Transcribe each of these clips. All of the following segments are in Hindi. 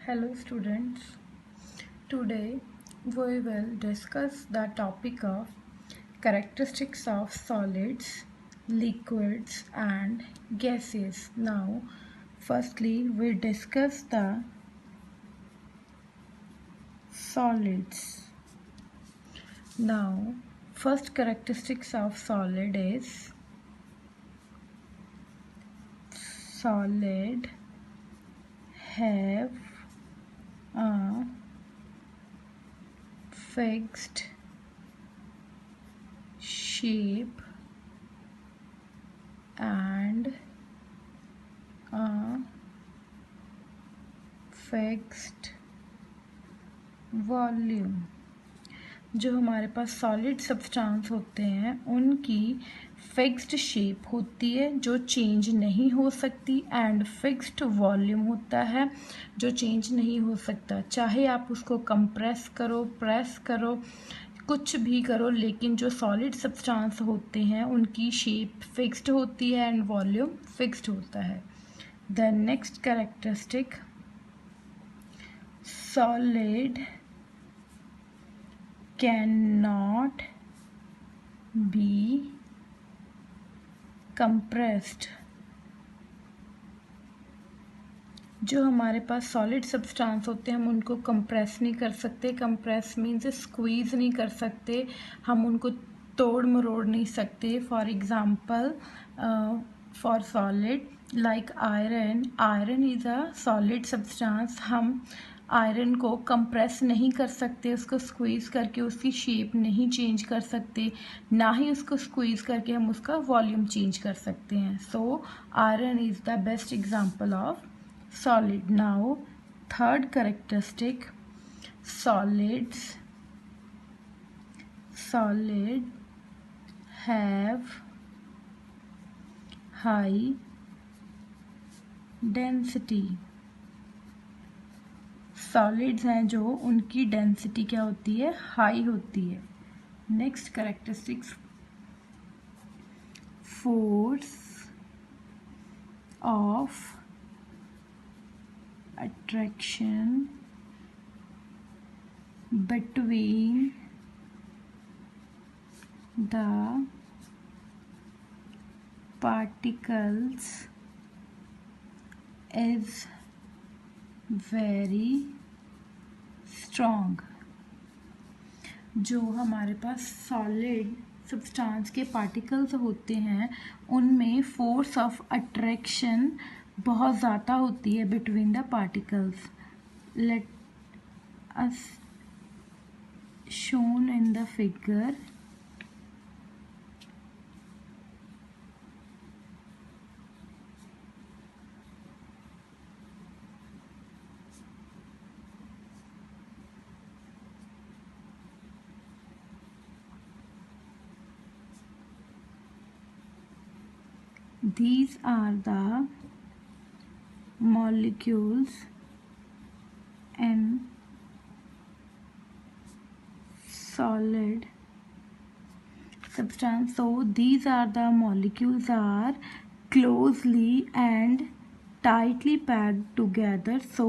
Hello students, today we will discuss the topic of characteristics of solids, liquids and gases. Now firstly we discuss the solids. Now first characteristics of solid is solid have a fixed shape and a fixed volume. जो हमारे पास सॉलिड सब्सटेंस होते हैं उनकी फिक्स्ड शेप होती है जो चेंज नहीं हो सकती एंड फिक्स्ड वॉल्यूम होता है जो चेंज नहीं हो सकता। चाहे आप उसको कंप्रेस करो, प्रेस करो, कुछ भी करो, लेकिन जो सॉलिड सब्सटेंस होते हैं उनकी शेप फिक्स्ड होती है एंड वॉल्यूम फिक्स्ड होता है। The next characteristic, solid cannot be compressed। जो हमारे पास सॉलिड सब्सटेंस होते हैं हम उनको कंप्रेस नहीं कर सकते। कंप्रेस मीन्स स्क्वीज़ नहीं कर सकते, हम उनको तोड़ मरोड़ नहीं सकते। For example for solid like iron, iron is a solid substance. हम आयरन को कंप्रेस नहीं कर सकते, उसको स्क्वीज़ करके उसकी शेप नहीं चेंज कर सकते, ना ही उसको स्क्वीज़ करके हम उसका वॉल्यूम चेंज कर सकते हैं। So iron is the best example of solid. Now third characteristic, solid have high density। Solids हैं जो उनकी डेंसिटी क्या होती है, हाई होती है। Next characteristics, force of attraction between the particles is very strong। जो हमारे पास सॉलिड सब्सटेंस के पार्टिकल्स होते हैं उनमें फोर्स ऑफ अट्रैक्शन बहुत ज़्यादा होती है between the particles. Let us shown in the figure. These are the molecules in solid substance. So these are the molecules are closely and tightly packed together. So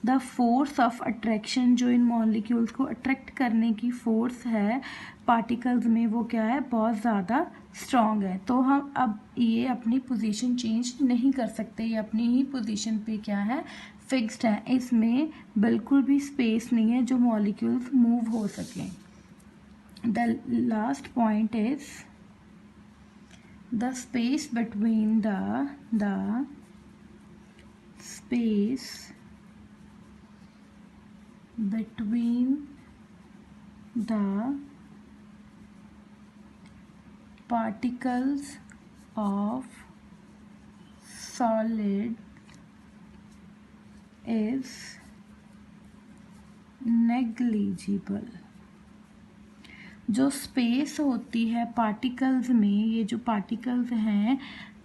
the force of attraction, जो इन molecules को attract करने की force है particles में, वो क्या है, बहुत ज़्यादा स्ट्रॉन्ग है। तो हम अब ये अपनी पोजीशन चेंज नहीं कर सकते, ये अपनी ही पोजीशन पे क्या है, फिक्स्ड है। इसमें बिल्कुल भी स्पेस नहीं है जो मॉलिक्यूल्स मूव हो सकें। The last point is the space between the space between the particles of solid is negligible। जो स्पेस होती है पार्टिकल्स में, ये जो पार्टिकल्स हैं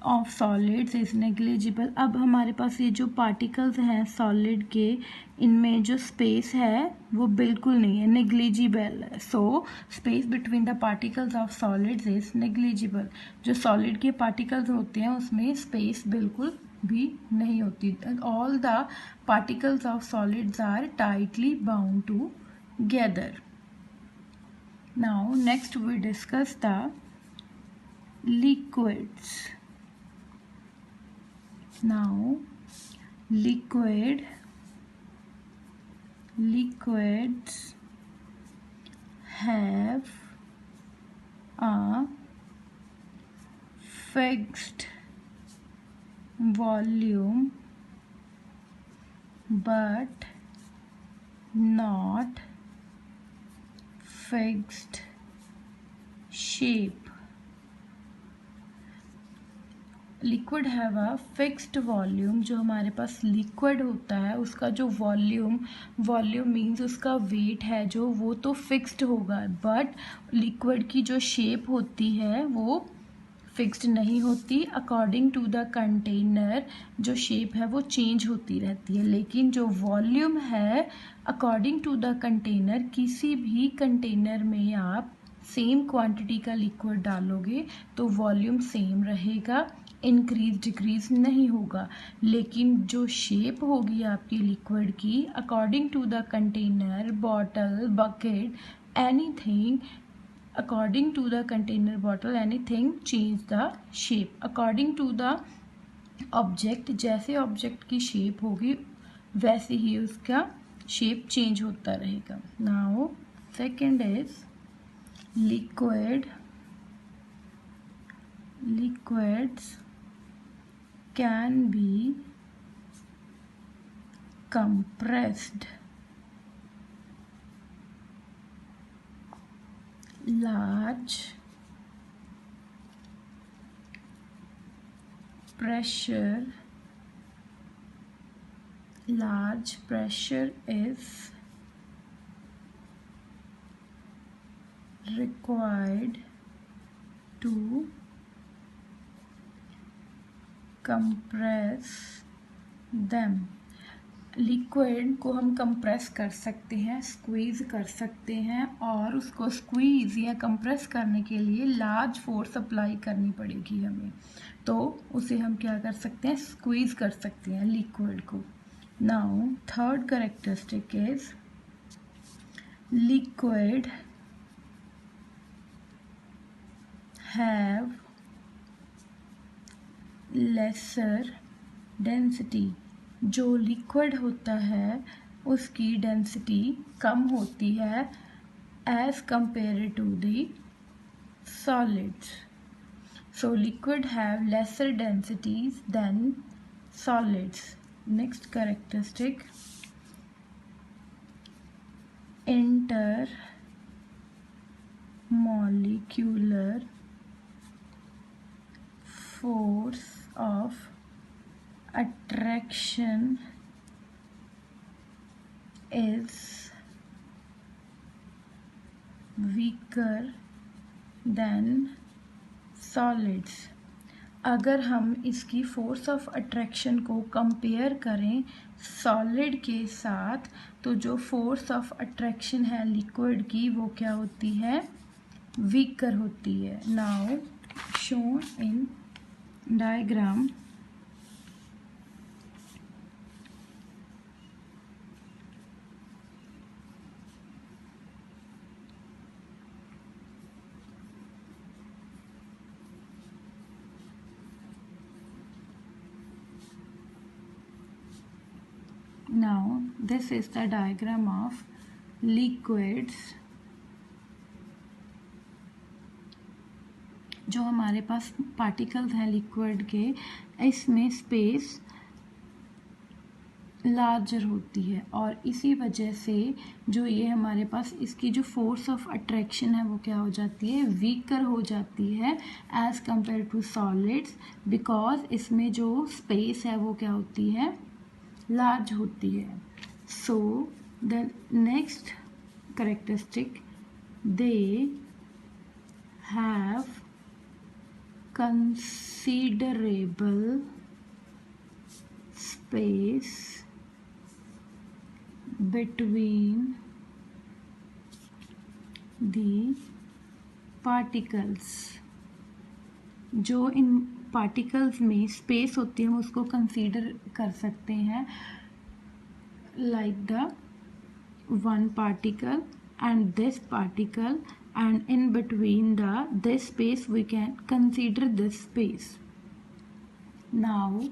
ऑफ सॉलिड्स इज नेग्लिजिबल। अब हमारे पास ये जो पार्टिकल्स हैं सॉलिड के, इनमें जो स्पेस है वो बिल्कुल नहीं है, negligible. So space between the particles of solids is negligible. जो सॉलिड के पार्टिकल्स होते हैं उसमें स्पेस बिल्कुल भी नहीं होती. All the particles of solids are tightly bound together. Now next we discuss the liquids. Now liquids have a fixed volume but not fixed shape. Liquid have a fixed volume. जो हमारे पास लिक्विड होता है उसका जो वॉल्यूम मीन्स उसका वेट है जो वो तो फिक्स्ड होगा, बट लिक्विड की जो शेप होती है वो फिक्स्ड नहीं होती. अकॉर्डिंग टू द कंटेनर जो शेप है वो चेंज होती रहती है. लेकिन जो वॉल्यूम है अकॉर्डिंग टू द कंटेनर, किसी भी कंटेनर में आप सेम क्वांटिटी का लिक्विड डालोगे तो वॉल्यूम सेम रहेगा, इंक्रीज डिक्रीज नहीं होगा. लेकिन जो शेप होगी आपकी लिक्विड की according to the container, bottle, bucket, anything, according to the container, bottle, anything change the shape according to the object. जैसे ऑब्जेक्ट की शेप होगी वैसे ही उसका शेप चेंज होता रहेगा. Now second is liquids can be compressed. Large pressure is required to compress them. Liquid को हम कंप्रेस कर सकते हैं, स्क्वीज कर सकते हैं, और उसको स्क्वीज या कंप्रेस करने के लिए लार्ज फोर्स अप्लाई करनी पड़ेगी हमें. तो उसे हम क्या कर सकते हैं, स्क्वीज कर सकते हैं लिक्विड को. Now third characteristic is liquid have lesser density. जो लिक्विड होता है उसकी डेंसिटी कम होती है as compare to the solids. So liquid have lesser densities than solids. Next characteristic intermolecular force of attraction is weaker than solids. अगर हम इसकी फोर्स ऑफ अट्रैक्शन को कंपेयर करें सॉलिड के साथ तो जो फोर्स ऑफ अट्रैक्शन है लिक्विड की वो क्या होती है, वीकर होती है. Now shown in diagram. Now this is the diagram of liquids. जो हमारे पास पार्टिकल्स हैं लिक्विड के, इसमें स्पेस लार्जर होती है और इसी वजह से जो ये हमारे पास इसकी जो फोर्स ऑफ अट्रैक्शन है वो क्या हो जाती है, वीकर हो जाती है as compare to solids, because इसमें जो स्पेस है वो क्या होती है, लार्ज होती है. So the next characteristic, they have considerable space between the particles. जो इन पार्टिकल्स में स्पेस होती है हम उसको कंसीडर कर सकते हैं, like the one particle and this particle, and in between this space we can consider this space. Now